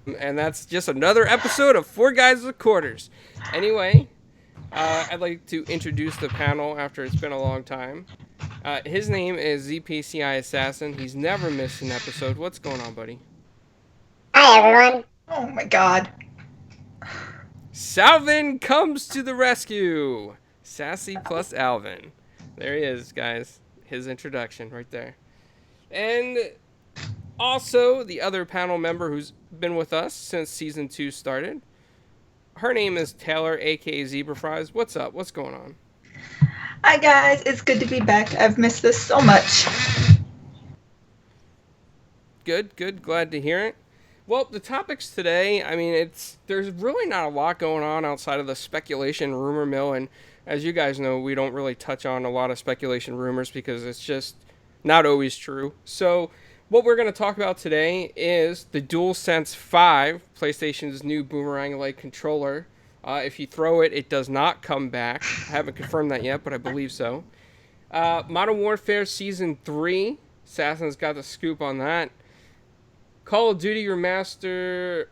And that's just another episode of Four Guys with Quarters. Anyway, I'd like to introduce the panel after it's been a long time. His name is ZPCI Assassin. He's never missed an episode. What's going on, buddy? Hi, everyone. Oh my god. Salvin comes to the rescue. Sassy plus Alvin. There he is, guys. His introduction right there. And also, the other panel member who's been with us since season 2 started. Her name is Taylor, aka Zebra Fries. What's up? What's going on? Hi guys, it's good to be back. I've missed this so much. Good, good. Glad to hear it. Well, the topics today, I mean, there's really not a lot going on outside of the speculation rumor mill, and as you guys know, we don't really touch on a lot of speculation rumors because it's just not always true. So, what we're going to talk about today is the DualSense 5, PlayStation's new boomerang-like controller. If you throw it, it does not come back. I haven't confirmed that yet, but I believe so. Modern Warfare Season 3, Assassin's got the scoop on that. Call of Duty Remastered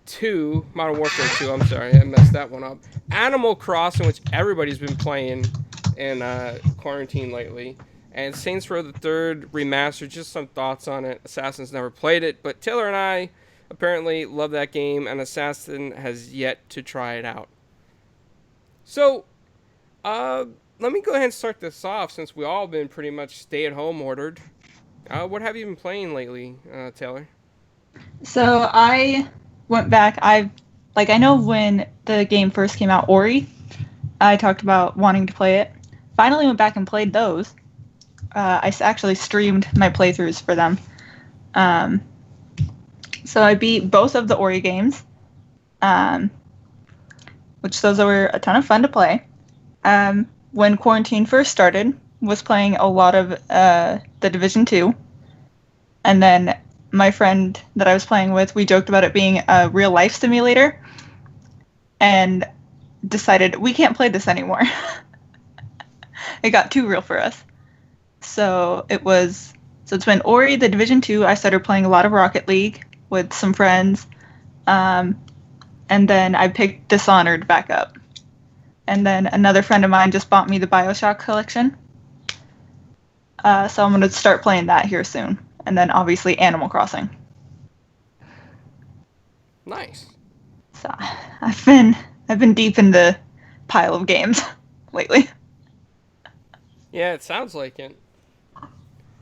2, Modern Warfare 2, I'm sorry, I messed that one up. Animal Crossing, which everybody's been playing in quarantine lately. And Saints Row the Third Remastered, just some thoughts on it. Assassin's never played it, but Taylor and I apparently love that game, and Assassin has yet to try it out. So, let me go ahead and start this off, since we all been pretty much stay-at-home ordered. What have you been playing lately, Taylor? So I went back. I know when the game first came out, Ori, I talked about wanting to play it. Finally went back and played those. I actually streamed my playthroughs for them. So I beat both of the Ori games, which those were a ton of fun to play. When quarantine first started, was playing a lot of the Division 2. And then my friend that I was playing with, we joked about it being a real life simulator and decided we can't play this anymore. It got too real for us. So it's been Ori, the Division 2. I started playing a lot of Rocket League with some friends. And then I picked Dishonored back up. And then another friend of mine just bought me the BioShock collection. So I'm going to start playing that here soon. And then obviously Animal Crossing. Nice. So I've been deep in the pile of games lately. Yeah, it sounds like it.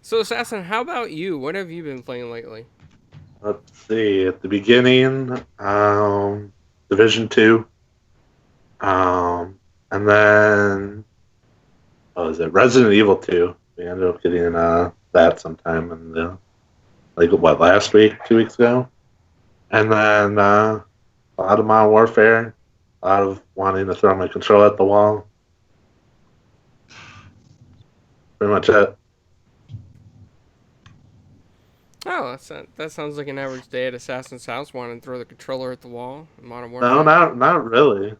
So, Assassin, how about you? What have you been playing lately? Let's see. At the beginning, Division 2. And then, what was it? Resident Evil 2. We ended up getting that sometime in last week, 2 weeks ago. And then a lot of Modern Warfare, a lot of wanting to throw my controller at the wall. Pretty much it. Oh, that sounds like an average day at Assassin's house, wanting to throw the controller at the wall in Modern Warfare. No, not really.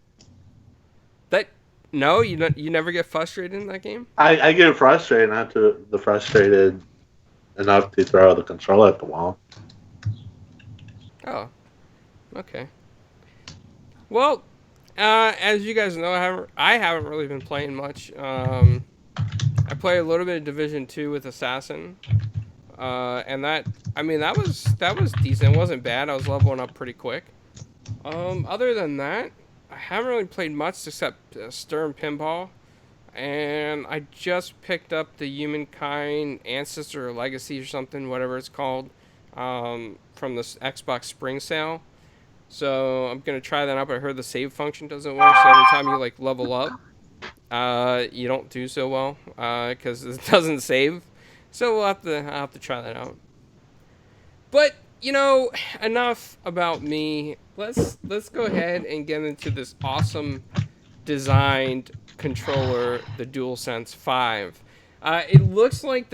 That no, you never get frustrated in that game. I get frustrated, not to the frustrated enough to throw the controller at the wall. Oh, okay. Well, as you guys know, I haven't really been playing much. I play a little bit of Division 2 with Assassin, and that was decent. It wasn't bad. I was leveling up pretty quick. Other than that, I haven't really played much except Stern Pinball, and I just picked up the Humankind Ancestor or Legacy or something, whatever it's called, from the Xbox Spring Sale. So I'm gonna try that out. But I heard the save function doesn't work, so every time you level up, you don't do so well because it doesn't save. So I'll have to try that out. But enough about me. Let's go ahead and get into this awesome designed controller, the DualSense 5. It looks like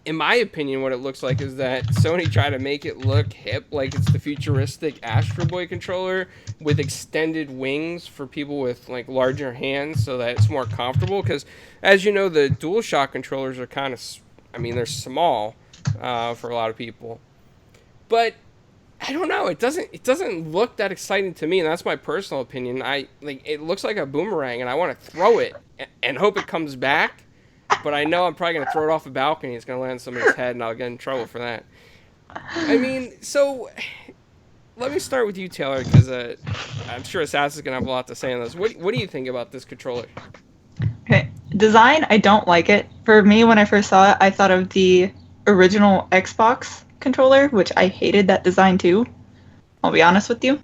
in my opinion, what it looks like is that Sony tried to make it look hip, like it's the futuristic Astro Boy controller with extended wings for people with larger hands, so that it's more comfortable. Because, as you know, the DualShock controllers are they're small for a lot of people. But I don't know. It doesn't look that exciting to me, and that's my personal opinion. It looks like a boomerang, and I want to throw it and hope it comes back. But I know I'm probably gonna throw it off a balcony. It's gonna land on somebody's head, and I'll get in trouble for that. I mean, so let me start with you, Taylor, because I'm sure Assassin's gonna have a lot to say on this. What do you think about this controller? Okay. Design, I don't like it. For me, when I first saw it, I thought of the original Xbox controller, which I hated that design too. I'll be honest with you.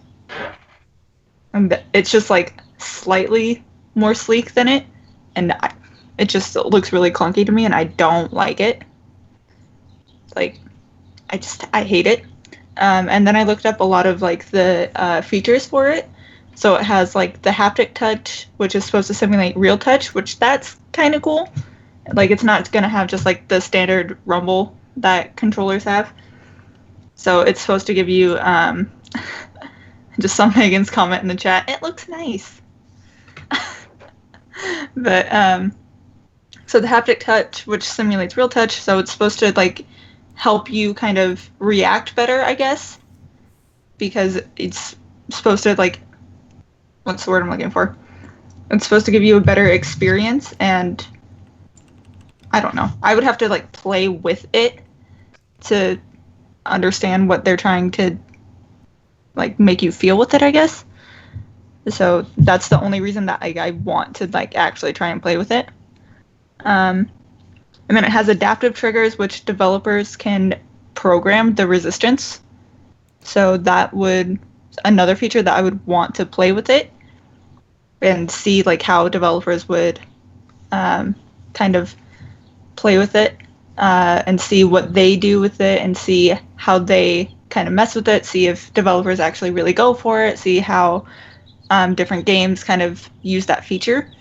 And it's just like slightly more sleek than it, and it just looks really clunky to me, and I don't like it. Like, I hate it. And then I looked up a lot of like the features for it. So it has like the haptic touch, which is supposed to simulate real touch, which that's kind of cool. Like it's not gonna have just like the standard rumble that controllers have. So it's supposed to give you just some Megan's comment in the chat. It looks nice. But so the haptic touch, which simulates real touch, so it's supposed to like help you kind of react better, I guess, because it's supposed to like, what's the word I'm looking for? It's supposed to give you a better experience, and I don't know. I would have to like play with it to understand what they're trying to like make you feel with it, I guess. So that's the only reason that I want to like actually try and play with it. And then it has adaptive triggers, which developers can program the resistance. So that would another feature that I would want to play with it and see like how developers would kind of play with it and see what they do with it and see how they kind of mess with it, see if developers actually really go for it, see how different games kind of use that feature.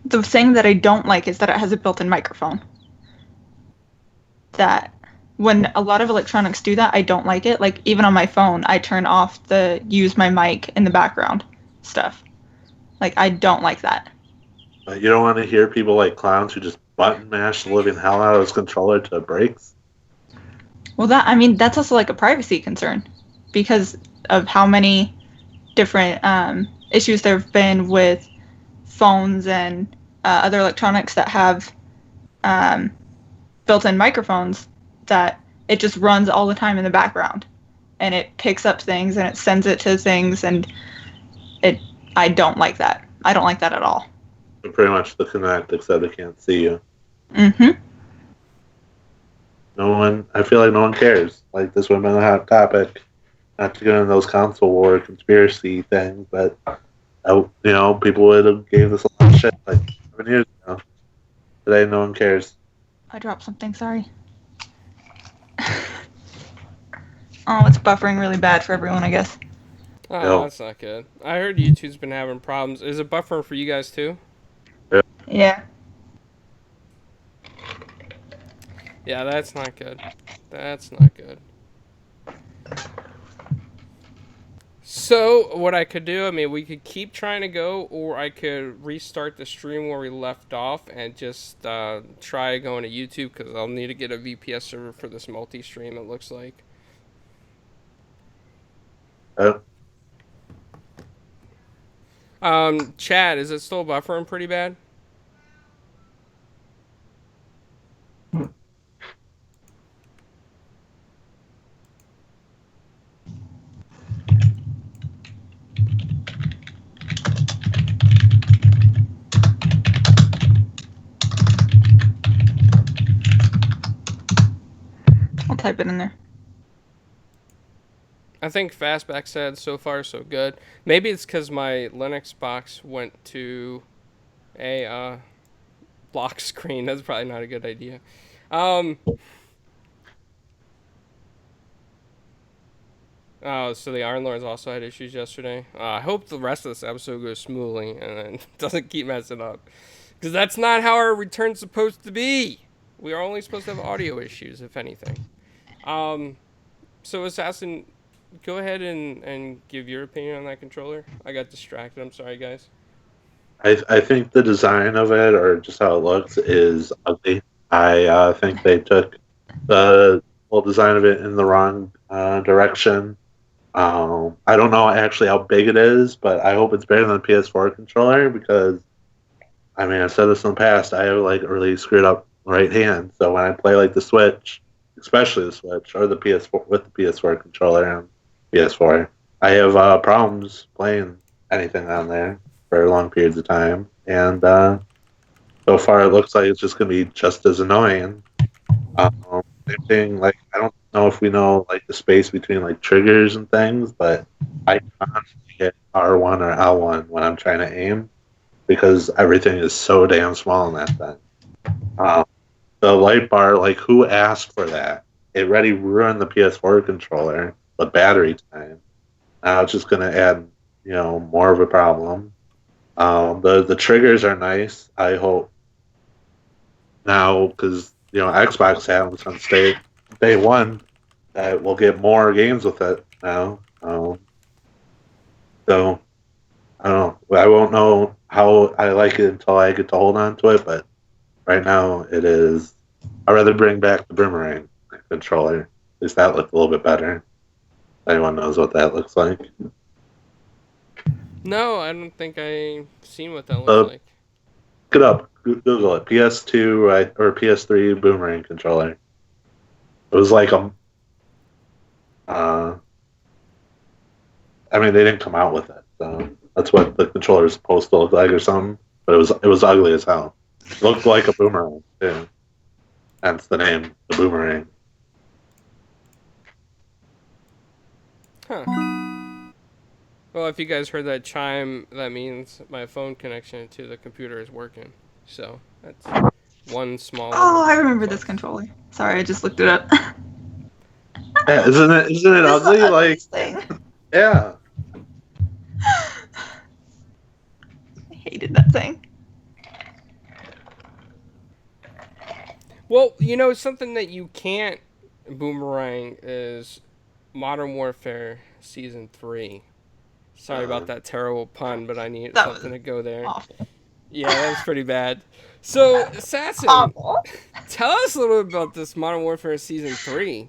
The thing that I don't like is that it has a built-in microphone. That when a lot of electronics do that, I don't like it. Like even on my phone, I turn off the use my mic in the background stuff. Like I don't like that. But you don't want to hear people like clowns who just button mash the living hell out of his controller till it breaks? Well, that's also like a privacy concern because of how many different issues there have been with phones and other electronics that have built-in microphones that it just runs all the time in the background and it picks up things and it sends it to things and I don't like that. I don't like that at all. Pretty much the Kinect, except they can't see you. Mm-hmm. I feel like no one cares. Like this would have been a hot topic. Not to get into those console war conspiracy things, but people would have gave this a lot of shit like 7 years ago. Today, no one cares. I dropped something. Sorry. Oh, it's buffering really bad for everyone, I guess. Oh, No. that's not good. I heard YouTube's been having problems. Is it buffering for you guys too? Yeah. Yeah, that's not good. That's not good. So, what I could do, I mean, we could keep trying to go, or I could restart the stream where we left off and just try going to YouTube, because I'll need to get a VPS server for this multi-stream, it looks like. Oh. Chad, is it still buffering pretty bad? I'll type it in there. I think Fastback said so far so good. Maybe it's because my Linux box went to a lock screen. That's probably not a good idea. Oh, so the Iron Lords also had issues yesterday. I hope the rest of this episode goes smoothly and then doesn't keep messing up. Because that's not how our return's supposed to be. We are only supposed to have audio issues, if anything. So Assassin, go ahead and give your opinion on that controller. I got distracted. I'm sorry, guys. I think the design of it, or just how it looks, is ugly. I think they took the whole design of it in the wrong direction. I don't know actually how big it is, but I hope it's better than the PS4 controller because I mean I've said this in the past. I have like a really screwed up right hand, so when I play like the Switch, especially the Switch or the PS4 with the PS4 controller and PS4, I have problems playing anything on there for long periods of time, and so far it looks like it's just going to be just as annoying. Same thing, like I don't know if we know like the space between like triggers and things, but I constantly hit R1 or L1 when I'm trying to aim because everything is so damn small in that thing. Um, the light bar, like who asked for that? It already ruined the PS4 controller, the battery time. Now it's just going to add, more of a problem. The triggers are nice. I hope now because Xbox had them since day one that we'll get more games with it now. So I don't know. I won't know how I like it until I get to hold on to it. But right now it is. I'd rather bring back the boomerang controller. At least that looked a little bit better. Anyone knows what that looks like? No, I don't think I've seen what that looks Look like. it up. Google it. PS2 right, or PS3 boomerang controller. It was like a. I mean, they didn't come out with it, so that's what the controller is supposed to look like or something. But it was ugly as hell. It looked like a boomerang too. Hence the name, the boomerang. Huh. Well, if you guys heard that chime, that means my phone connection to the computer is working. So that's one small. Oh, I remember plus. this controller. Sorry, I just looked it up. Yeah, isn't it This is ugly? the Like, ugliest thing. yeah. I hated that thing. Well, something that you can't boomerang is Modern Warfare Season 3. Sorry about that terrible pun, but I need That something was to go there. awful. Yeah, that was pretty bad. So, Assassin, Awful. tell us a little bit about this Modern Warfare Season 3.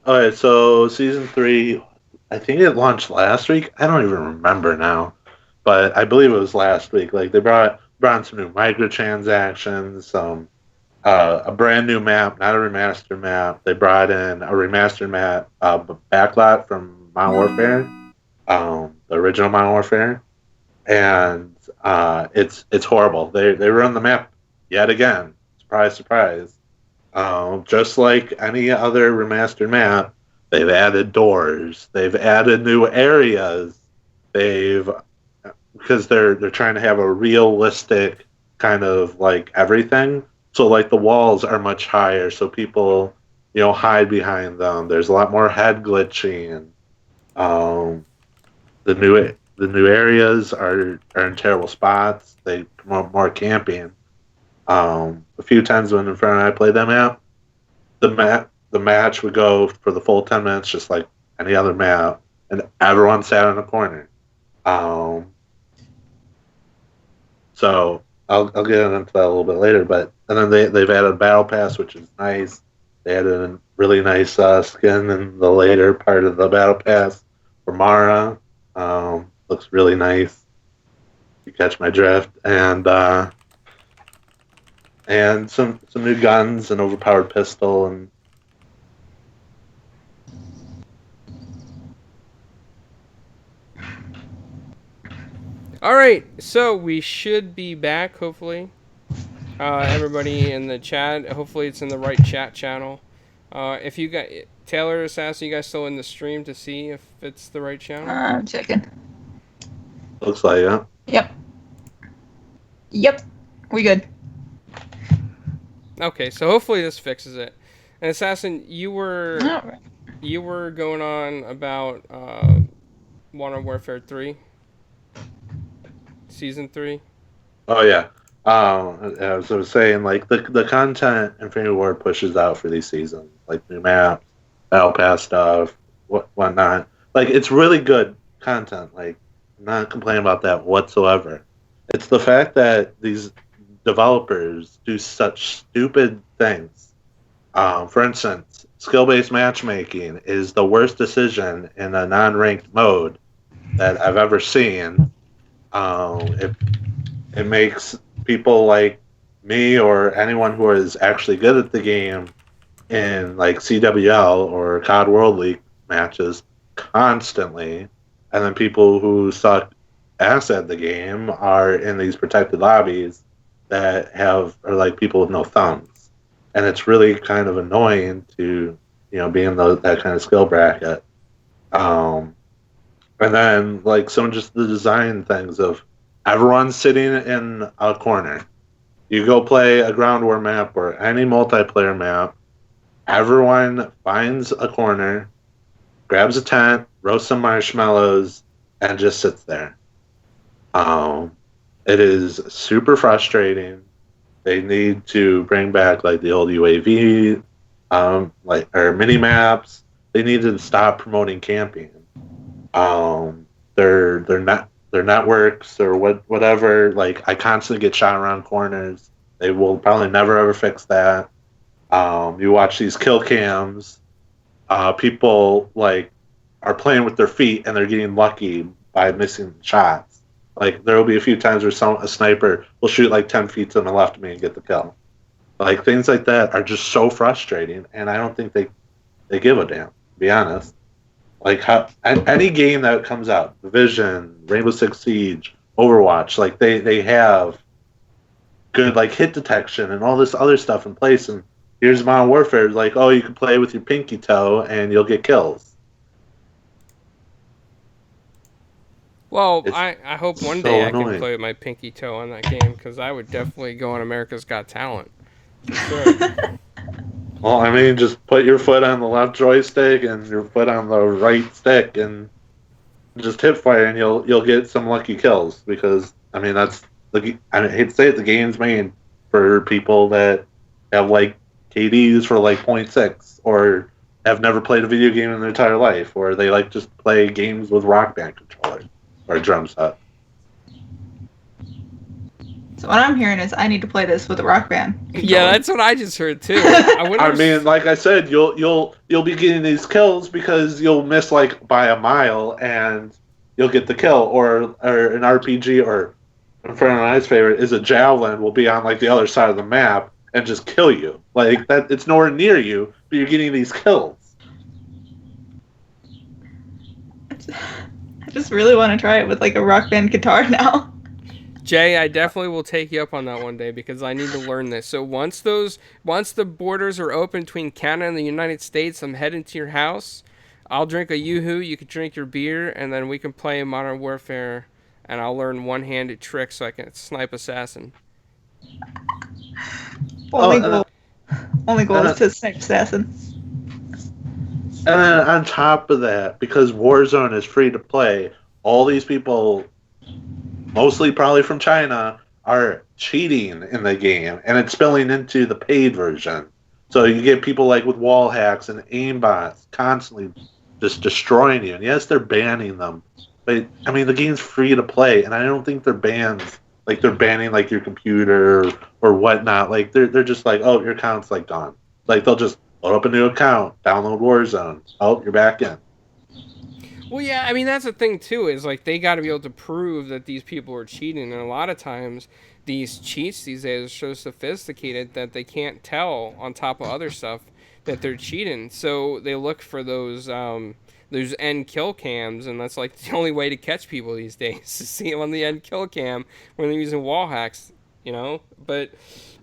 All right, so season 3, I think it launched last week. I don't even remember now, but I believe it was last week. Like they brought in some new microtransactions, some a brand new map, not a remastered map. They brought in a remastered map, backlot from Modern Warfare, the original Modern Warfare, and it's horrible. They run the map yet again. Surprise, surprise. Just like any other remastered map, they've added doors. They've added new areas. They've because they're trying to have a realistic kind of like everything. So like the walls are much higher, so people hide behind them. There's a lot more head glitching. Um, the new areas are in terrible spots. They promote more camping. A few times when in front of I played that map, the match would go for the full 10 minutes, just like any other map, and everyone sat in a corner. Um, so I'll get into that a little bit later, but and then they've added a battle pass, which is nice. They added a really nice skin in the later part of the battle pass for Mara. Looks really nice. You catch my drift, and some new guns, an overpowered pistol, and All right, so we should be back, hopefully. Everybody in the chat, hopefully it's in the right chat channel. If you got Taylor Assassin, you guys still in the stream to see if it's the right channel? I'm checking. looks like it. Yep. We good. Okay, so hopefully this fixes it. And Assassin, you were All right. going on about Modern Warfare 3, Season 3. Oh yeah. As I was saying, like the content Infinity Ward pushes out for these seasons, like new maps, battle pass stuff, whatnot. Like it's really good content. Like I'm not complaining about that whatsoever. It's the fact that these developers do such stupid things For instance, skill-based matchmaking is the worst decision in a non-ranked mode that I've ever seen. It makes people like me or anyone who is actually good at the game in like CWL or COD World League matches constantly, and then people who suck ass at the game are in these protected lobbies that are like people with no thumbs, and it's really kind of annoying to be in that kind of skill bracket. And then like some just the design things of everyone sitting in a corner. You go play a ground war map or any multiplayer map. Everyone finds a corner, grabs a tent, roasts some marshmallows, and just sits there. It is super frustrating. They need to bring back like the old UAV, or mini maps. They need to stop promoting camping. Their networks or whatever. Like I constantly get shot around corners. They will probably never ever fix that. You watch these kill cams. People like are playing with their feet and they're getting lucky by missing shots. Like there will be a few times where a sniper will shoot like 10 feet to the left of me and get the kill. Like things like that are just so frustrating, and I don't think they give a damn. To be honest, like any game that comes out, Division, Rainbow Six Siege, Overwatch, like they have good like hit detection and all this other stuff in place. And here's Modern Warfare, like, oh, you can play with your pinky toe and you'll get kills. Well, It's I hope one so day I annoying. can play with my pinky toe on that game, because I would definitely go on America's Got Talent. For sure. Well, I mean, just put your foot on the left joystick and your foot on the right stick and just hip fire, and you'll get some lucky kills. Because I mean, I hate to say it, the game's made for people that have like KDs for like 0.6 or have never played a video game in their entire life, or they like just play games with Rock Band controllers or drum set. So what I'm hearing is I need to play this with a Rock Band controller. Yeah, that's what I just heard too. I mean, like I said, you'll be getting these kills because you'll miss like by a mile and you'll get the kill, or an RPG, or a friend of mine's favorite is a javelin will be on like the other side of the map and just kill you. Like that, it's nowhere near you, but you're getting these kills. I just really want to try it with like a Rock Band guitar now. Jay, I definitely will take you up on that one day, because I need to learn this. So once the borders are open between Canada and the United States, I'm heading to your house. I'll drink a yoo-hoo, you can drink your beer, and then we can play Modern Warfare, and I'll learn one-handed tricks so I can snipe assassin. Only goal is to snipe assassin. And then on top of that, because Warzone is free to play, all these people, mostly probably from China, are cheating in the game, and it's spilling into the paid version. So you get people like with wall hacks and aimbots constantly just destroying you. And yes, they're banning them, but I mean the game's free to play, and I don't think they're banned like they're banning like your computer or whatnot. Like they're just like, oh, your account's like gone. Like they'll just load up a new account, download Warzone. Oh, you're back in. Well, yeah, I mean, that's the thing, too, is, like, they got to be able to prove that these people are cheating, and a lot of times, these cheats these days are so sophisticated that they can't tell, on top of other stuff, that they're cheating, so they look for those end kill cams, and that's, like, the only way to catch people these days, to see them on the end kill cam when they're using wall hacks, you know? But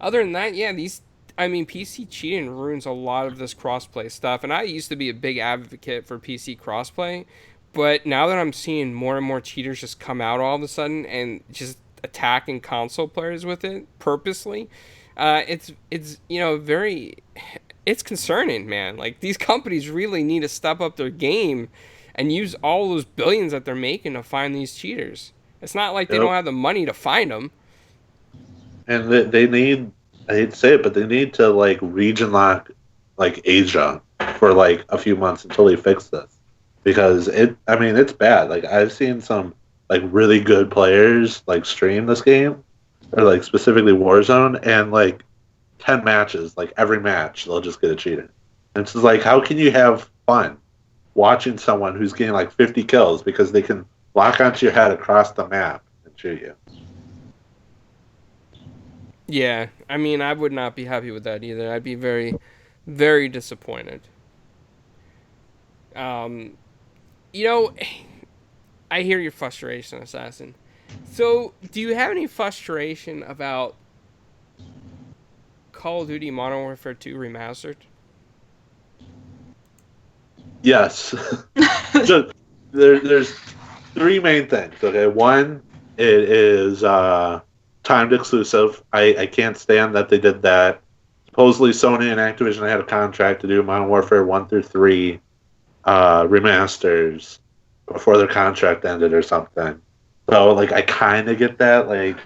other than that, yeah, PC cheating ruins a lot of this crossplay stuff, and I used to be a big advocate for PC crossplay, but now that I'm seeing more and more cheaters just come out all of a sudden and just attacking console players with it purposely, it's it's concerning, man. Like, these companies really need to step up their game and use all those billions that they're making to find these cheaters. It's not like they don't have the money to find them. And they need, I hate to say it, but they need to like region lock like Asia for like a few months until they fix this. Because it's bad. Like I've seen some like really good players like stream this game, or like specifically Warzone, and like 10 matches, like every match, they'll just get a cheater. And it's just like, how can you have fun watching someone who's getting like 50 kills because they can lock onto your head across the map and shoot you? Yeah, I mean, I would not be happy with that either. I'd be very, very disappointed. Um, you know, I hear your frustration, Assassin. So, do you have any frustration about Call of Duty Modern Warfare 2 Remastered? Yes. So, there's three main things. Okay, one, it is timed exclusive. I can't stand that they did that. Supposedly, Sony and Activision had a contract to do Modern Warfare 1 through 3 remasters before their contract ended or something. So, like, I kind of get that. Like,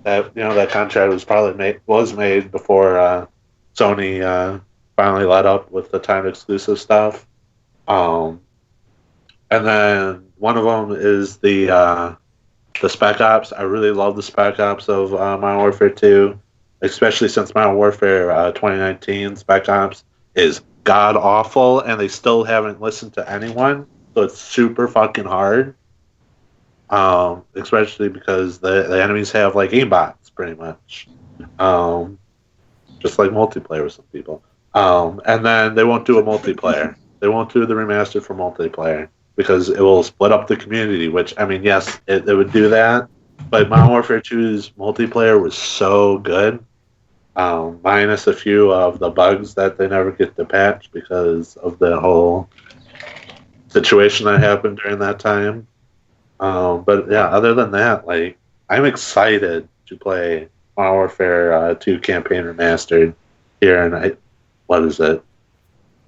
that that contract was probably made before Sony finally let up with the timed exclusive stuff. And then one of them is the Spec Ops. I really love the Spec Ops of Modern Warfare 2, especially since Modern Warfare 2019 Spec Ops is god awful, and they still haven't listened to anyone. So it's super fucking hard. Especially because the enemies have like aimbots, pretty much. Just like multiplayer with some people. And then they won't do a multiplayer. They won't do the remastered for multiplayer because it will split up the community, which, I mean, yes, it would do that. But Modern Warfare 2's multiplayer was so good, minus a few of the bugs that they never get to patch because of the whole situation that happened during that time. But yeah, other than that, like, I'm excited to play Modern Warfare 2 Campaign Remastered here in, what is it,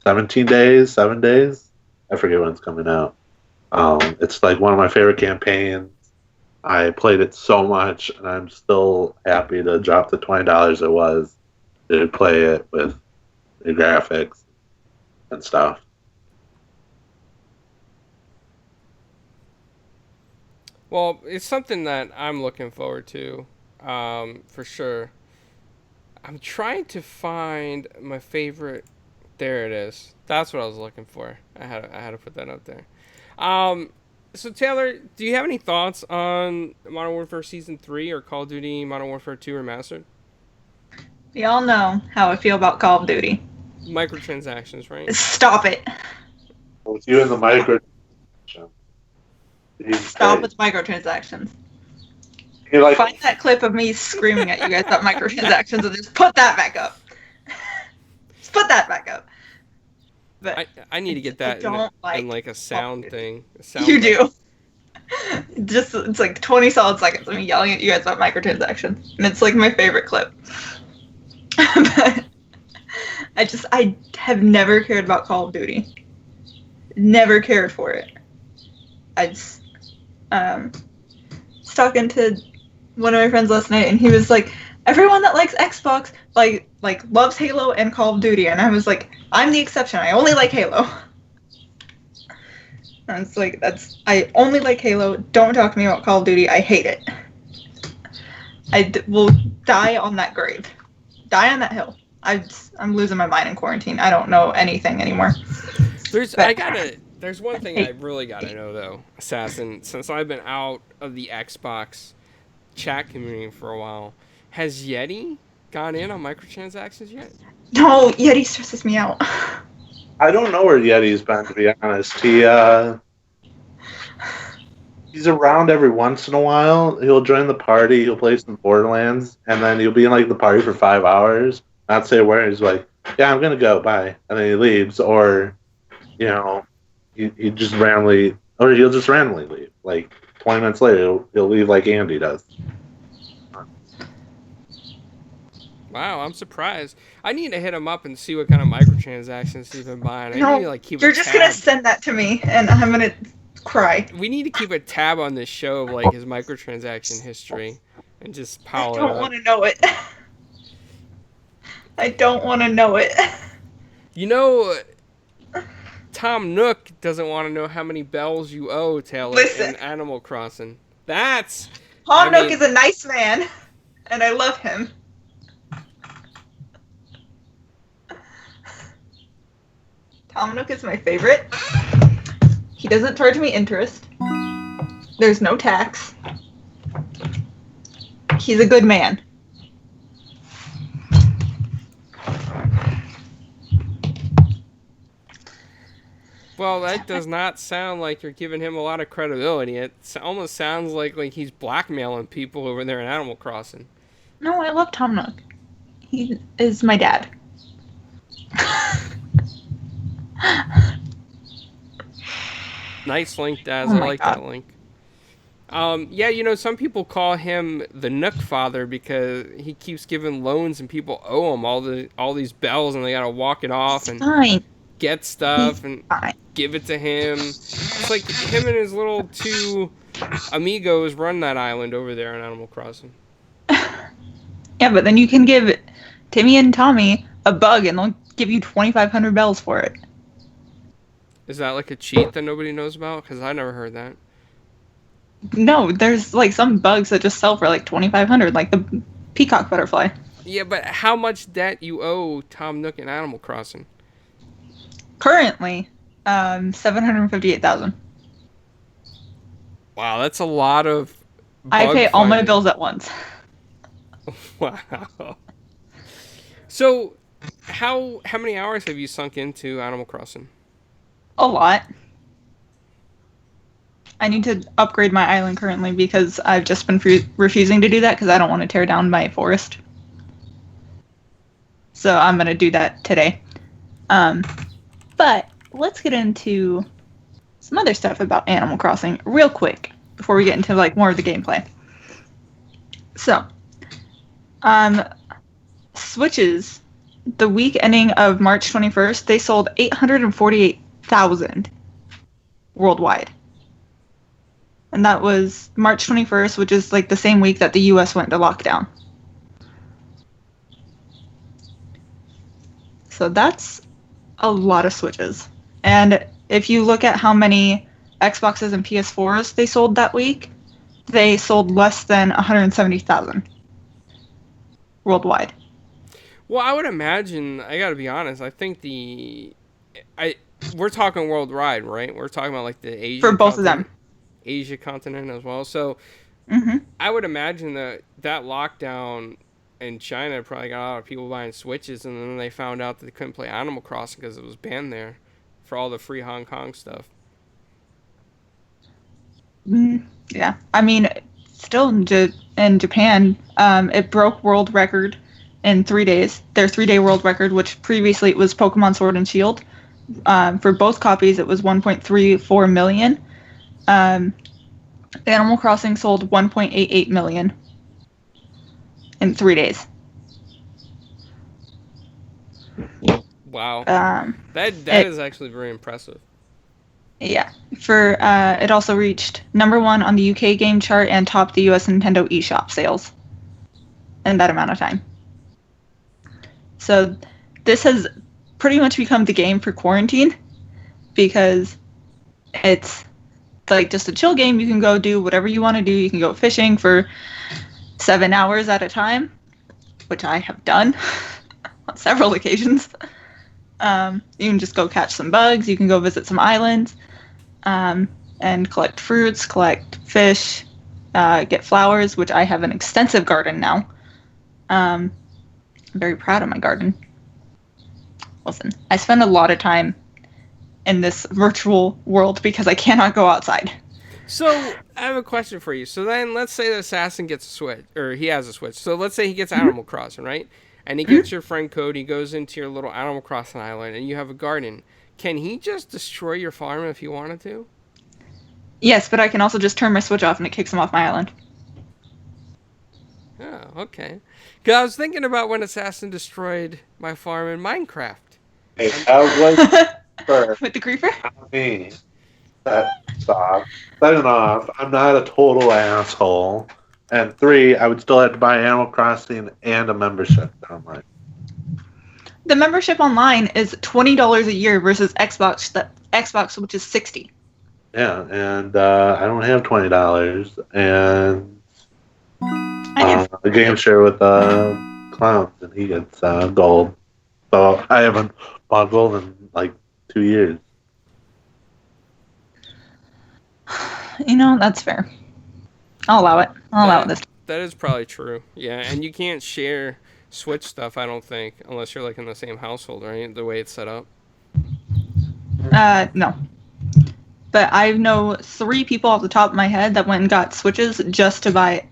17 days, 7 days? I forget when it's coming out. It's like one of my favorite campaigns. I played it so much, and I'm still happy to drop the $20 it was to play it with the graphics and stuff. Well, it's something that I'm looking forward to, for sure. I'm trying to find my favorite. There it is. That's what I was looking for. I had to put that up there. So Taylor, do you have any thoughts on Modern Warfare Season 3 or Call of Duty Modern Warfare 2 Remastered? We all know how I feel about Call of Duty. Microtransactions, right? Stop it. With you in the micro. Stop with microtransactions. You like, Find that clip of me screaming at you guys about microtransactions and just put that back up. Just put that back up. But I need to get that in like a sound thing. You do. Just, it's like 20 solid seconds of me yelling at you guys about microtransactions. And it's like my favorite clip. But I have never cared about Call of Duty. Never cared for it. I just, was talking to one of my friends last night, and he was like, everyone that likes Xbox like loves Halo and Call of Duty, and I was like, I'm the exception. I only like Halo. And it's like, I only like Halo. Don't talk to me about Call of Duty. I hate it. Will die on that grave. Die on that hill. I'm losing my mind in quarantine. I don't know anything anymore. There's one thing I really gotta know though, Assassin. Since I've been out of the Xbox chat community for a while, has Yeti gone in on microtransactions yet? No, Yeti stresses me out. I don't know where Yeti's been, to be honest. He's around every once in a while. He'll join the party. He'll play some Borderlands, and then he'll be in like the party for 5 hours. Not say where. He's like, "Yeah, I'm gonna go. Bye," and then he leaves, or he just randomly, or he'll just randomly leave. Like 20 minutes later, he'll leave like Andy does. Wow, I'm surprised. I need to hit him up and see what kind of microtransactions he's been buying. No, I need to keep you're just gonna send that to me, and I'm gonna cry. We need to keep a tab on this show of like his microtransaction history and just pile it up. I don't want to know it. I don't want to know it. You know, Tom Nook doesn't want to know how many bells you owe, Taylor, in Animal Crossing. Tom Nook is a nice man, and I love him. Tom Nook is my favorite. He doesn't charge me interest. There's no tax. He's a good man. Well, that does not sound like you're giving him a lot of credibility. It almost sounds like he's blackmailing people over there in Animal Crossing. No, I love Tom Nook. He is my dad. Nice link, Daz. Oh I my like God. that link. Yeah, some people call him the Nook Father because he keeps giving loans and people owe him all these bells and they gotta walk it off and Fine. get stuff He's and fine. give it to him. It's like him and his little two amigos run that island over there in Animal Crossing. Yeah, but then you can give Timmy and Tommy a bug and they'll give you 2,500 bells for it. Is that like a cheat that nobody knows about? Because I never heard that. No, there's like some bugs that just sell for like 2,500, like the peacock butterfly. Yeah, but how much debt you owe Tom Nook in Animal Crossing? Currently, 758,000. Wow, that's a lot of I bug pay all my finding. bills at once. Wow. So, how many hours have you sunk into Animal Crossing? A lot. I need to upgrade my island currently because I've just been refusing to do that because I don't want to tear down my forest. So I'm going to do that today. But let's get into some other stuff about Animal Crossing real quick before we get into like more of the gameplay. So, Switches, the week ending of March 21st, they sold 848,000 worldwide. And that was March 21st, which is like the same week that the US went to lockdown. So that's a lot of Switches. And if you look at how many Xboxes and PS4s they sold that week, they sold less than 170,000 worldwide. Well, I would imagine, I gotta be honest, I think we're talking worldwide, right? We're talking about like the Asia For both continent, of them. Asia continent as well. So Mm-hmm. I would imagine that lockdown in China probably got a lot of people buying Switches, and then they found out that they couldn't play Animal Crossing because it was banned there for all the free Hong Kong stuff. Yeah. I mean, still in Japan, it broke world record in 3 days. Their 3-day world record, which previously it was Pokemon Sword and Shield. For both copies, it was 1.34 million. Animal Crossing sold 1.88 million in 3 days. Wow. Um, That it- is actually very impressive. yeah. For it also reached #1 on the UK game chart and topped the US Nintendo eShop sales in that amount of time. So this has pretty much become the game for quarantine because it's like just a chill game. You can go do whatever you want to do. You can go fishing for 7 hours at a time, which I have done on several occasions. You can just go catch some bugs. You can go visit some islands and collect fruits, collect fish, get flowers, which I have an extensive garden now. I'm very proud of my garden. Listen, I spend a lot of time in this virtual world because I cannot go outside. So I have a question for you. So then, let's say the assassin gets a Switch, or he has a Switch. So let's say he gets Animal Crossing, right? And he gets your friend Cody, goes into your little Animal Crossing island, and you have a garden. Can he just destroy your farm if he wanted to? Yes, but I can also just turn my Switch off and it kicks him off my island. Oh, okay. Because I was thinking about when Assassin destroyed my farm in Minecraft. Hey, that was for With the creeper? me. That stop. Second off, I'm not a total asshole. And 3, I would still have to buy Animal Crossing and a membership online. The membership online is $20 a year versus Xbox, which is $60. Yeah, and I don't have $20, and I have. the game share with Clown, and he gets gold. So I haven't bought gold in like 2 years. That's fair. I'll allow it. I'll allow it this time. That is probably true. Yeah, and you can't share Switch stuff, I don't think, unless you're like in the same household, right? The way it's set up. No. But I know 3 people off the top of my head that went and got Switches just to play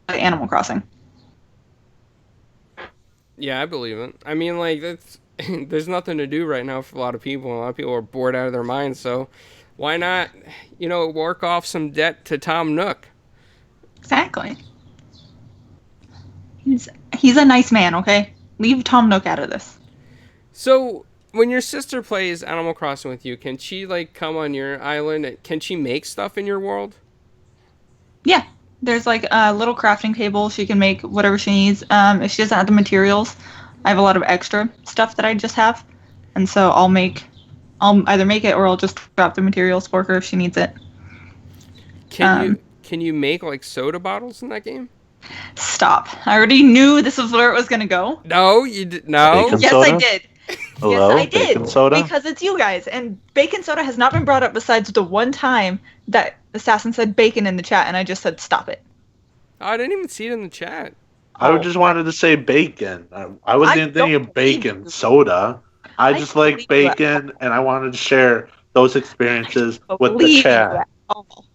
Animal Crossing. Yeah, I believe it. I mean, like, that's there's nothing to do right now for a lot of people. A lot of people are bored out of their minds, so why not, work off some debt to Tom Nook? Exactly. He's a nice man, okay? Leave Tom Nook out of this. So, when your sister plays Animal Crossing with you, can she, like, come on your island? Can she make stuff in your world? Yeah. There's like a little crafting table. She can make whatever she needs. If she doesn't have the materials, I have a lot of extra stuff that I just have. And so I'll either make it or I'll just drop the materials for her if she needs it. Can you make, like, soda bottles in that game? Stop. I already knew this was where it was going to go. No, you did. No. Bacon Yes, soda? I did. Hello? Yes, I did. Bacon soda? Because it's you guys. And bacon soda has not been brought up besides the one time that Assassin said bacon in the chat, and I just said, stop it. Oh, I didn't even see it in the chat. I just wanted to say bacon. I wasn't even thinking of bacon soda. I just like bacon, and I wanted to share those experiences with the chat.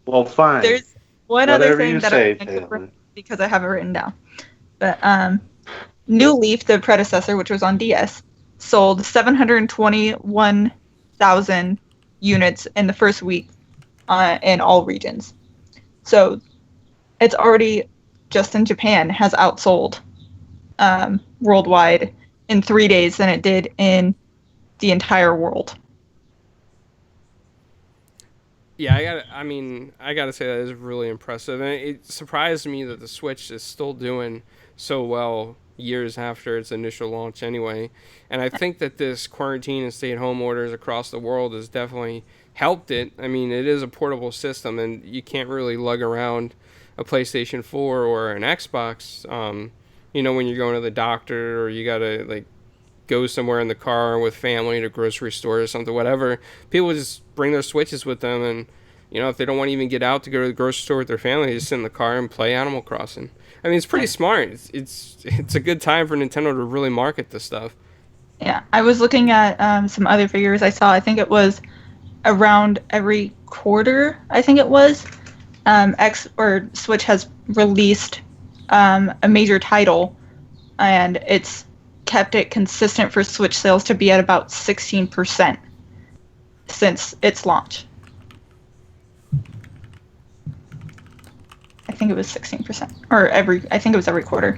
Well, fine. There's one other Whatever thing you that say, I Taylor. because I have it written down. But New Leaf, the predecessor, which was on DS, sold 721,000 units in the first week in all regions. So it's already, just in Japan, has outsold worldwide in 3 days than it did in the entire world. Yeah, I gotta say that is really impressive, and it surprised me that the Switch is still doing so well years after its initial launch anyway. And I think that this quarantine and stay-at-home orders across the world has definitely helped it. I mean, it is a portable system, and you can't really lug around a PlayStation 4 or an Xbox, when you're going to the doctor or you gotta, like, go somewhere in the car with family to grocery store or something, whatever. People just bring their Switches with them, and if they don't want to even get out to go to the grocery store with their family, they just sit in the car and play Animal Crossing. I mean, it's pretty smart. It's a good time for Nintendo to really market this stuff. Yeah, I was looking at some other figures I saw. I think it was around every quarter. I think it was Switch has released a major title, and it's kept it consistent for Switch sales to be at about 16% since its launch. I think it was 16%, or I think it was every quarter.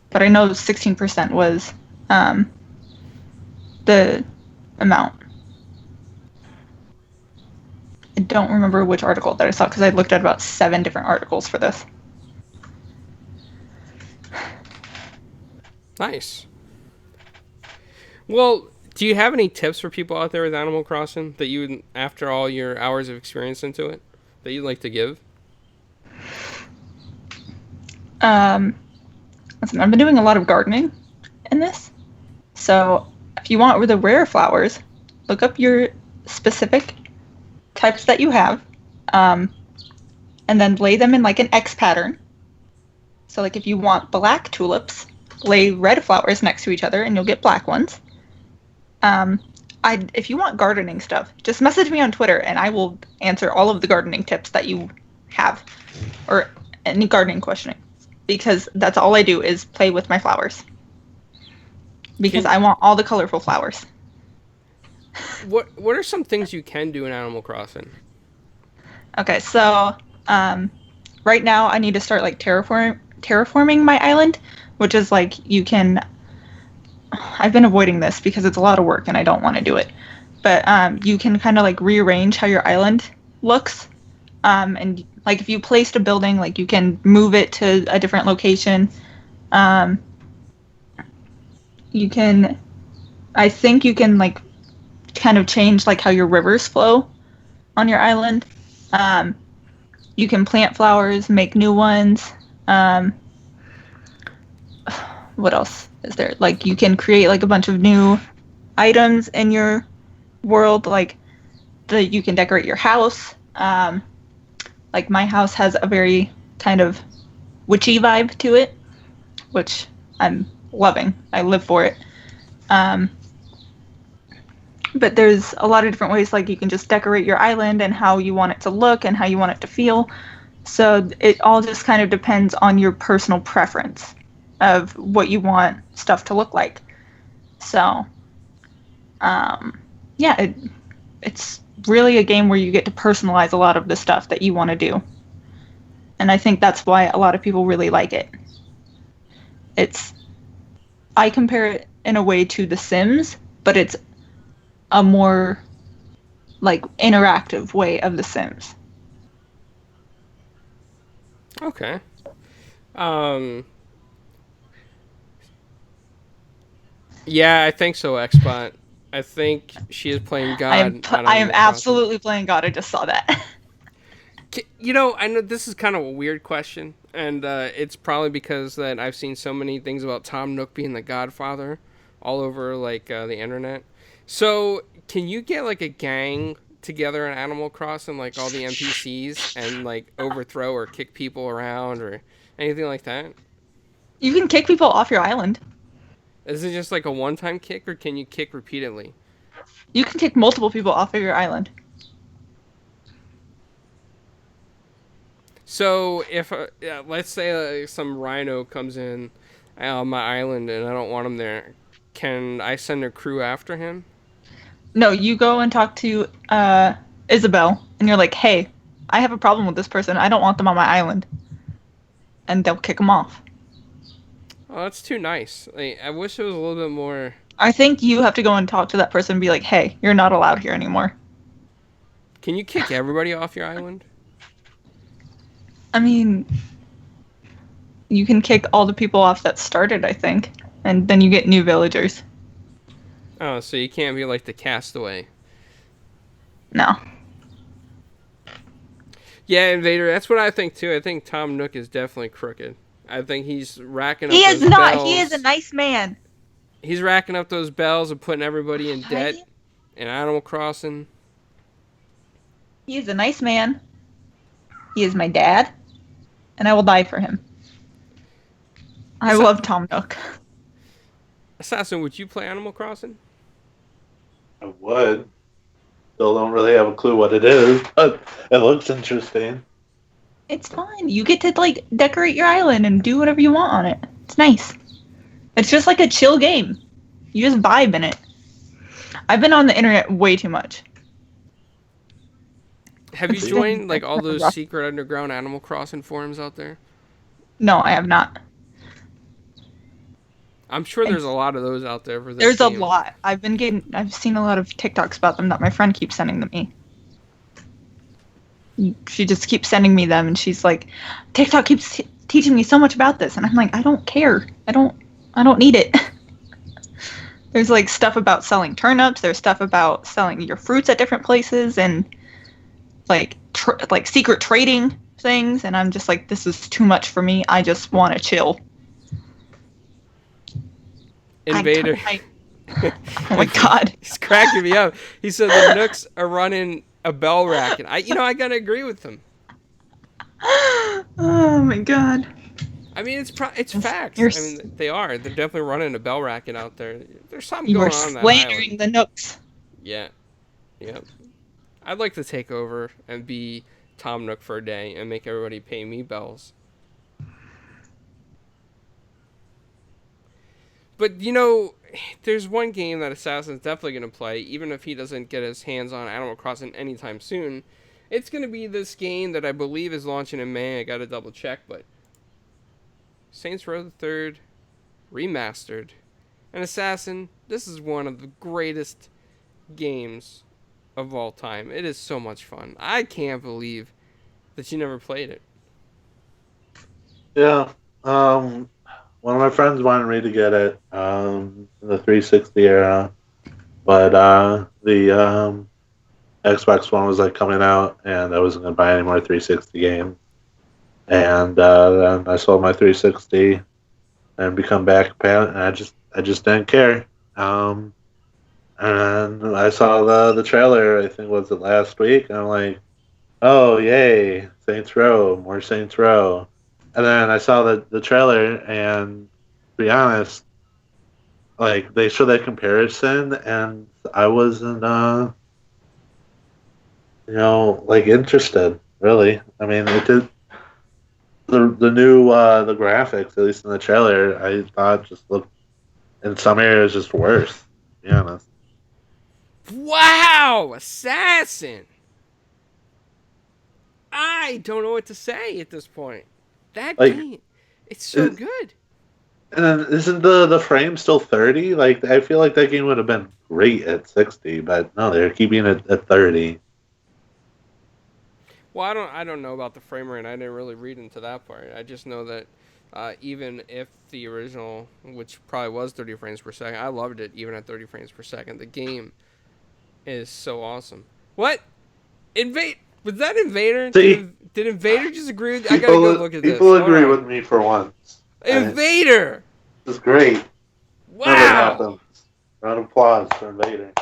But I know 16% was the amount. I don't remember which article that I saw because I looked at about 7 different articles for this. Nice. Well, do you have any tips for people out there with Animal Crossing that you, after all your hours of experience into it, that you'd like to give? Listen, I've been doing a lot of gardening in this. So if you want the rare flowers, look up your specific types that you have, and then lay them in like an X pattern. So like if you want black tulips, lay red flowers next to each other and you'll get black ones. If you want gardening stuff, just message me on Twitter and I will answer all of the gardening tips that you have, or any gardening questioning, because that's all I do is play with my flowers. Because I want all the colorful flowers. What are some things you can do in Animal Crossing? Okay, so right now I need to start like terraforming my island, which is like I've been avoiding this because it's a lot of work and I don't want to do it. But you can kind of like rearrange how your island looks. And like if you placed a building, like you can move it to a different location. I think you can like kind of change like how your rivers flow on your island. You can plant flowers, make new ones. What else is there? Like you can create like a bunch of new items in your world, like you can decorate your house. Like my house has a very kind of witchy vibe to it, which I'm loving. I live for it. Um, but there's a lot of different ways, like you can just decorate your island and how you want it to look and how you want it to feel. So it all just kind of depends on your personal preference of what you want stuff to look like. So, yeah, it's really a game where you get to personalize a lot of the stuff that you want to do. And I think that's why a lot of people really like it. I compare it in a way to The Sims, but it's a more like interactive way of The Sims. Okay. Um. Yeah, I think so, Xbot. I think she is playing God on I am Animal Crossing. absolutely playing God. I just saw that. You know, I know this is kind of a weird question, and it's probably because that I've seen so many things about Tom Nook being the Godfather all over like the internet. So, can you get like a gang together in Animal Crossing, like all the NPCs, and like overthrow or kick people around or anything like that? You can kick people off your island. Is it just like a one-time kick, or can you kick repeatedly? You can kick multiple people off of your island. So if yeah, let's say some rhino comes in on my island and I don't want him there, can I send a crew after him? No, you go and talk to Isabel, and you're like, "Hey, I have a problem with this person. I don't want them on my island," and they'll kick them off. Oh, that's too nice. Like, I wish it was a little bit more. I think you have to go and talk to that person and be like, "Hey, you're not allowed here anymore." Can you kick everybody off your island? I mean, you can kick all the people off that started, I think, and then you get new villagers. Oh, so you can't be like the castaway. No. Yeah, Invader. That's what I think too. I think Tom Nook is definitely crooked. I think he's racking up He is those not. bells. He is a nice man. He's racking up those bells and putting everybody in debt Right? in Animal Crossing. He is a nice man. He is my dad, and I will die for him. I love Tom Nook. Assassin, would you play Animal Crossing? I would. Still don't really have a clue what it is, but it looks interesting. It's fun. You get to like decorate your island and do whatever you want on it. It's nice. It's just like a chill game. You just vibe in it. I've been on the internet way too much. Have you It's joined been like all those rough. secret underground Animal Crossing forums out there? No, I have not. I'm sure there's a lot of those out there for this There's a game. lot. I've seen a lot of TikToks about them that my friend keeps sending to me. She just keeps sending me them, and she's like, TikTok keeps teaching me so much about this, and I'm like, I don't care. I don't need it. There's like stuff about selling turnips. There's stuff about selling your fruits at different places, and like like secret trading things. And I'm just like, this is too much for me. I just want to chill. Invader. Oh my god. He's cracking me up. He said the Nooks are running a bell rack, and I gotta agree with him. Oh my god. I mean, it's facts. You're I mean, they are. They're definitely running a bell racket out there. There's something You are going on that slandering island. the Nooks. Yeah, yeah. I'd like to take over and be Tom Nook for a day and make everybody pay me bells. But there's one game that Assassin's definitely gonna play, even if he doesn't get his hands on Animal Crossing anytime soon. It's gonna be this game that I believe is launching in May. I gotta double check, but Saints Row the Third Remastered. And Assassin, this is one of the greatest games of all time. It is so much fun. I can't believe that you never played it. Yeah. One of my friends wanted me to get it in the 360 era, but the Xbox One was like coming out, and I wasn't gonna buy any more 360 games. And then I sold my 360 and become back a parent, and I just didn't care. I And I saw the trailer. I think was it last week. And I'm like, oh yay, Saints Row, more Saints Row. And then I saw the trailer, and to be honest, like they show that comparison, and I wasn't like interested really. I mean, it did the new the graphics, at least in the trailer, I thought just looked in some areas just worse. To be honest. Wow, Assassin! I don't know what to say at this point. That Like, game, it's so it, good. and then isn't the frame still 30? Like, I feel like that game would have been great at 60, but no, they're keeping it at 30. Well, I don't know about the frame rate. I didn't really read into that part. I just know that even if the original, which probably was 30 frames per second, I loved it even at 30 frames per second. The game is so awesome. What? Invade? Was that Invader? See, Did Invader just agree with? I gotta go look at this. people Hold agree on. with me for once. Invader! It's great. Never Wow! happens. Round of applause for Invader.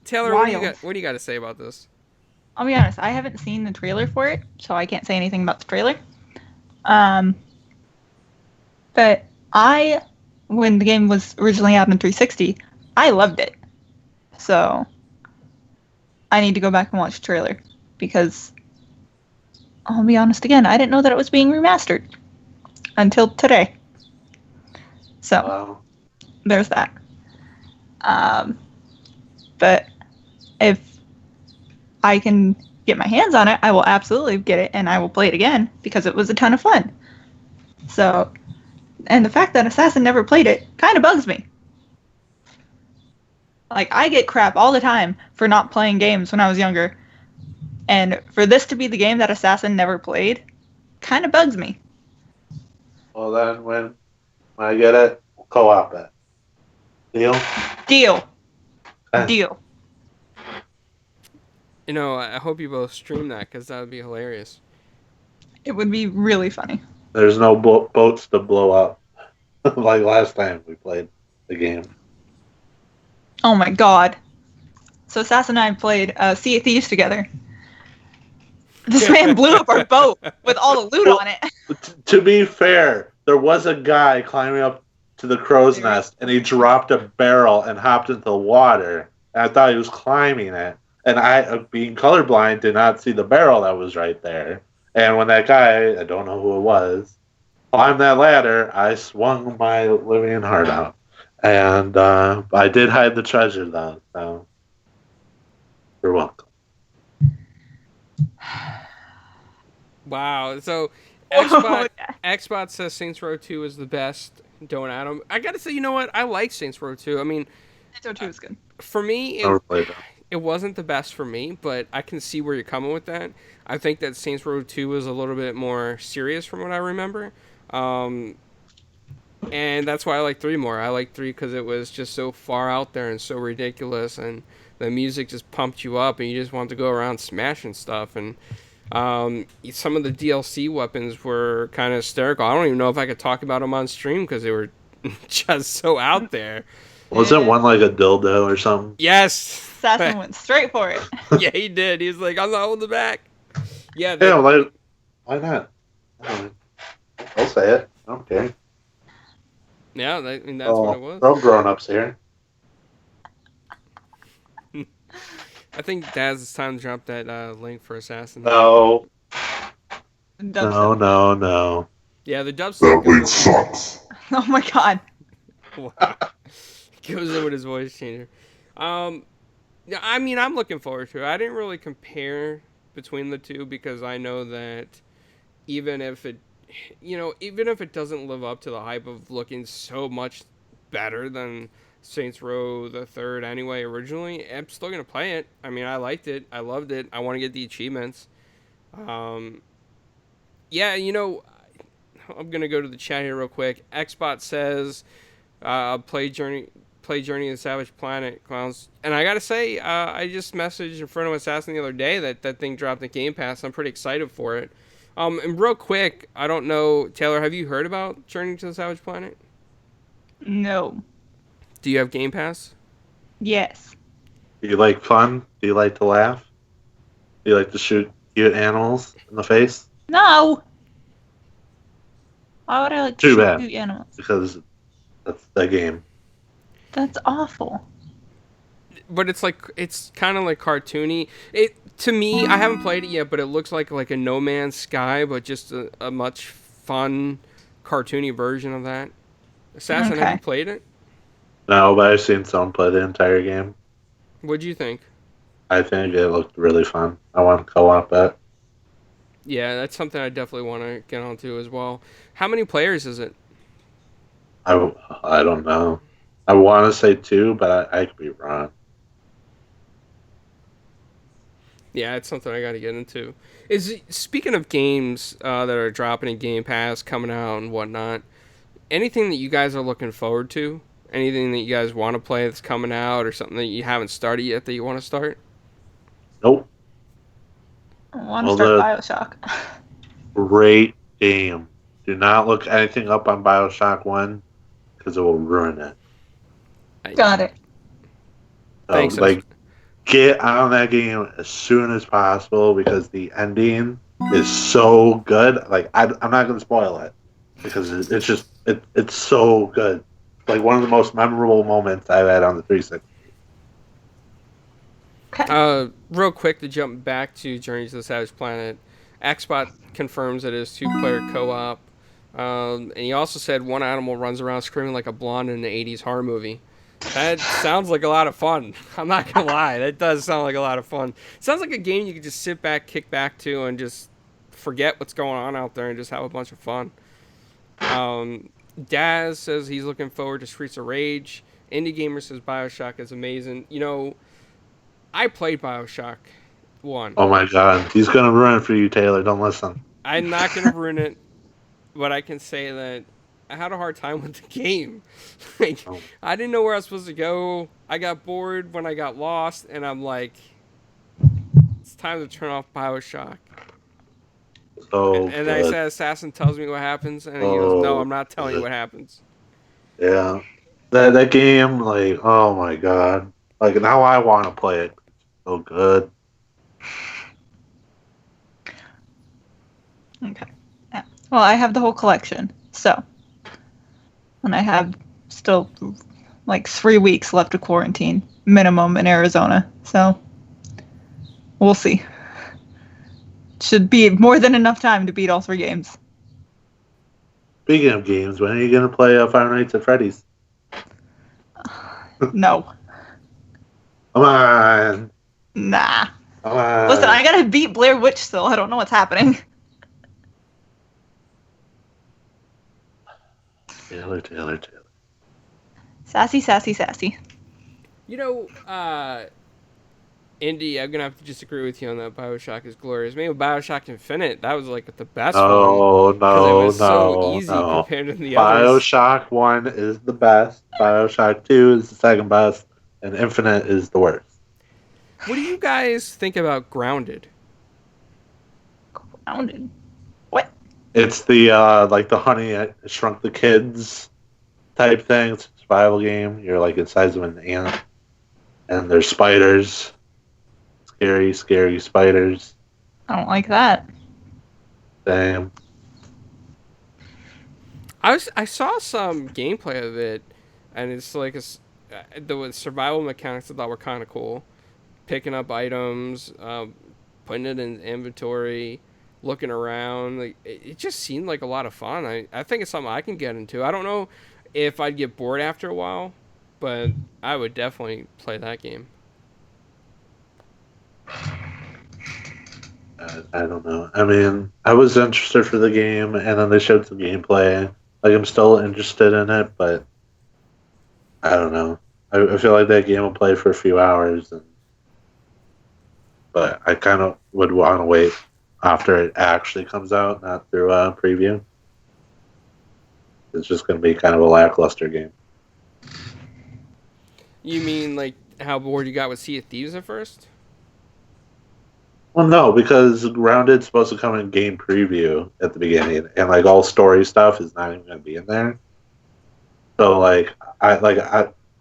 Taylor, Wild. what do you got to say about this? I'll be honest, I haven't seen the trailer for it, so I can't say anything about the trailer. But when the game was originally out on 360, I loved it. So I need to go back and watch the trailer because I'll be honest again, I didn't know that it was being remastered until today. So Wow. there's that. But if I can get my hands on it, I will absolutely get it and I will play it again because it was a ton of fun. So, and the fact that Assassin never played it kind of bugs me. Like, I get crap all the time for not playing games when I was younger. And for this to be the game that Assassin never played kind of bugs me. Well, then when I get it, we'll co-op it. Deal? Deal. Okay. Deal. You know, I hope you both stream that because that would be hilarious. It would be really funny. There's no boats to blow up like last time we played the game. Oh my god. So Assassin and I played Sea of Thieves together. This man blew up our boat with all the loot on it. To be fair, there was a guy climbing up to the crow's nest, and he dropped a barrel and hopped into the water. And I thought he was climbing it. And I, being colorblind, did not see the barrel that was right there. And when that guy, I don't know who it was, climbed that ladder, I swung my living heart out. And I did hide the treasure, though. So you're welcome. Wow. So, Oh, Xbot says Saints Row 2 is the best. Don't Adam. I gotta say, you know what? I like Saints Row 2. I mean, Saints Row 2 is good. for me, Never played that. it wasn't the best for me, but I can see where you're coming with that. I think that Saints Row 2 was a little bit more serious from what I remember. And that's why I like 3 more. I like 3 because it was just so far out there and so ridiculous, and the music just pumped you up, and you just wanted to go around smashing stuff. And some of the DLC weapons were kind of hysterical. I don't even know if I could talk about them on stream because they were just so out there. Wasn't one like a dildo or something? Yes! Assassin went straight for it. Yeah, he did. He was like, I'm not holding back. Yeah, Yeah, like, why not? I'll say it. I don't care. yeah. I mean, that's what it was. We're all grown-ups here. I think Daz, it's time to drop that link for Assassin. No. Dubstep. No. Yeah, the dubstep goes, sucks. Oh my god. wow. Goes in with his voice changer. Yeah, I mean, I'm looking forward to it. I didn't really compare between the two because I know that even if it doesn't live up to the hype of looking so much better than Saints Row the Third anyway originally, I'm still gonna play it. I mean, I liked it. I loved it. I want to get the achievements. Yeah, I'm gonna go to the chat here real quick. Xbot says, play Journey of the Savage Planet, clowns. And I gotta say, I just messaged Inferno Assassin the other day that thing dropped in Game Pass. I'm pretty excited for it. And real quick, I don't know, Taylor, have you heard about Journey to the Savage Planet? No. Do you have Game Pass? Yes. Do you like fun? Do you like to laugh? Do you like to shoot cute animals in the face? No. Why would I like to Too shoot bad. cute animals? Because that's the game. That's awful. But it's kind of like cartoony. It to me, I haven't played it yet, but it looks like a No Man's Sky, but just a much fun, cartoony version of that. Assassin, have you Okay. played it? No, but I've seen someone play the entire game. What'd you think? I think it looked really fun. I want to co-op that. Yeah, that's something I definitely want to get onto as well. How many players is it? I don't know. I want to say 2, but I could be wrong. Yeah, it's something I got to get into. Speaking of games that are dropping in Game Pass, coming out and whatnot, anything that you guys are looking forward to? Anything that you guys want to play that's coming out, or something that you haven't started yet that you want to start? Nope. I want to Well, start the Bioshock. great game. Do not look anything up on Bioshock 1 because it will ruin it. Got it. So, Thanks. like, get on that game as soon as possible because the ending is so good. Like, I'm not going to spoil it because it's just it's so good. Like one of the most memorable moments I've had on the 360. Okay. Real quick to jump back to Journey to the Savage Planet, Xbot confirms that it is 2-player co-op, and he also said one animal runs around screaming like a blonde in an '80s horror movie. That sounds like a lot of fun. I'm not gonna lie, that does sound like a lot of fun. Sounds like a game you could just sit back, kick back to, and just forget what's going on out there and just have a bunch of fun. Daz says he's looking forward to Streets of Rage. Indie Gamer says Bioshock is amazing. You know, I played Bioshock 1. Oh my god, he's gonna ruin it for you, Taylor. Don't listen. I'm not going to ruin it, but I can say that I had a hard time with the game. Like, Oh. I didn't know where I was supposed to go. I got bored when I got lost, and I'm like, it's time to turn off Bioshock. So And good. I said, Assassin tells me what happens, and he goes, no, I'm not telling you what happens. Yeah, that game, like, oh my god, like now I want to play it. So good. Okay. Yeah. Well, I have the whole collection, so, and I have still like 3 weeks left of quarantine minimum in Arizona, so we'll see. Should be more than enough time to beat all 3 games. Speaking of games, when are you gonna play Five Nights at Freddy's? No. Come on, Nah. come on. Listen, I gotta beat Blair Witch still. I don't know what's happening. Taylor. Sassy, sassy, sassy. You know, Indy, I'm going to have to disagree with you on that. Bioshock is glorious. Maybe Bioshock Infinite, that was like the best one. No, Because it was so no, easy no. compared to the others. Bioshock 1 is the best. Bioshock 2 is the second best, and Infinite is the worst. What do you guys think about Grounded? Grounded. What? It's the like the Honey I Shrunk the Kids type thing. It's a survival game. You're like the size of an ant, and there's spiders. Scary, scary spiders. I don't like that. Damn. I saw some gameplay of it, and it's like the survival mechanics I thought were kind of cool. Picking up items, putting it in inventory, looking around. Like it just seemed like a lot of fun. I think it's something I can get into. I don't know if I'd get bored after a while, but I would definitely play that game. I don't know. I mean, I was interested for the game, and then they showed some gameplay. Like, I'm still interested in it, but I don't know. I feel like that game will play for a few hours, but I kind of would want to wait after it actually comes out, not through a preview. It's just going to be kind of a lackluster game. You mean like how bored you got with Sea of Thieves at first? Well, no, because Grounded's supposed to come in game preview at the beginning, and like all story stuff is not even going to be in there. So I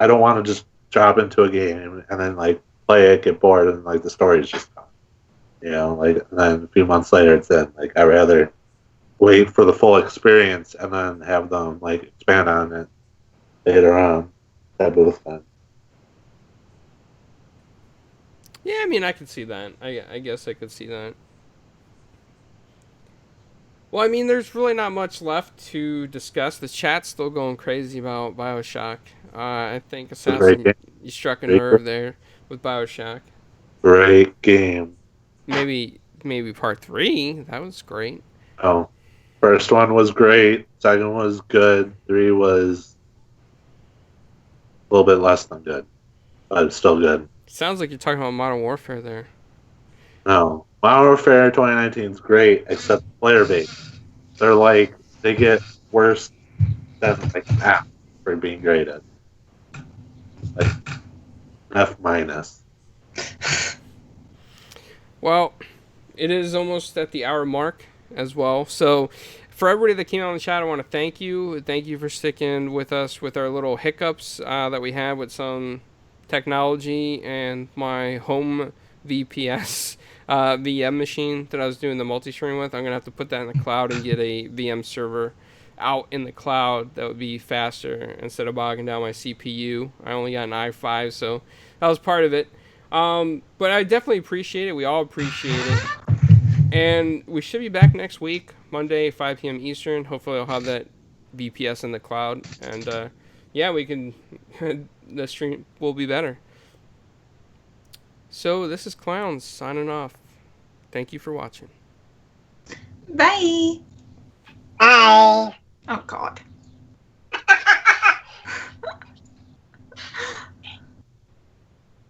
I don't want to just drop into a game and then like play it, get bored, and like the story's just gone. Like and then a few months later it's in. Like I rather wait for the full experience and then have them like expand on it later on. Type of thing. Yeah, I mean, I could see that. I guess I could see that. Well, I mean, there's really not much left to discuss. The chat's still going crazy about Bioshock. I think It's a great Assassin, game. you struck a Great, nerve there with Bioshock. great game. Maybe part 3. That was great. Oh, first one was great. Second one was good. 3 was a little bit less than good, but it's still good. Sounds like you're talking about Modern Warfare there. No, Modern Warfare 2019 is great, except player base. They're like they get worse than like half for being graded. Like F minus. Well, it is almost at the hour mark as well. So, for everybody that came out in the chat, I want to thank you. Thank you for sticking with us with our little hiccups that we had with some technology and my home VPS VM machine that I was doing the multi-stream with. I'm going to have to put that in the cloud and get a VM server out in the cloud that would be faster instead of bogging down my CPU. I only got an i5, so that was part of it. But I definitely appreciate it. We all appreciate it. And we should be back next week, Monday, 5 p.m. Eastern. Hopefully I'll have that VPS in the cloud. And, yeah, we can... the stream will be better. So, this is Clowns signing off. Thank you for watching. Bye. Bye. Oh, God.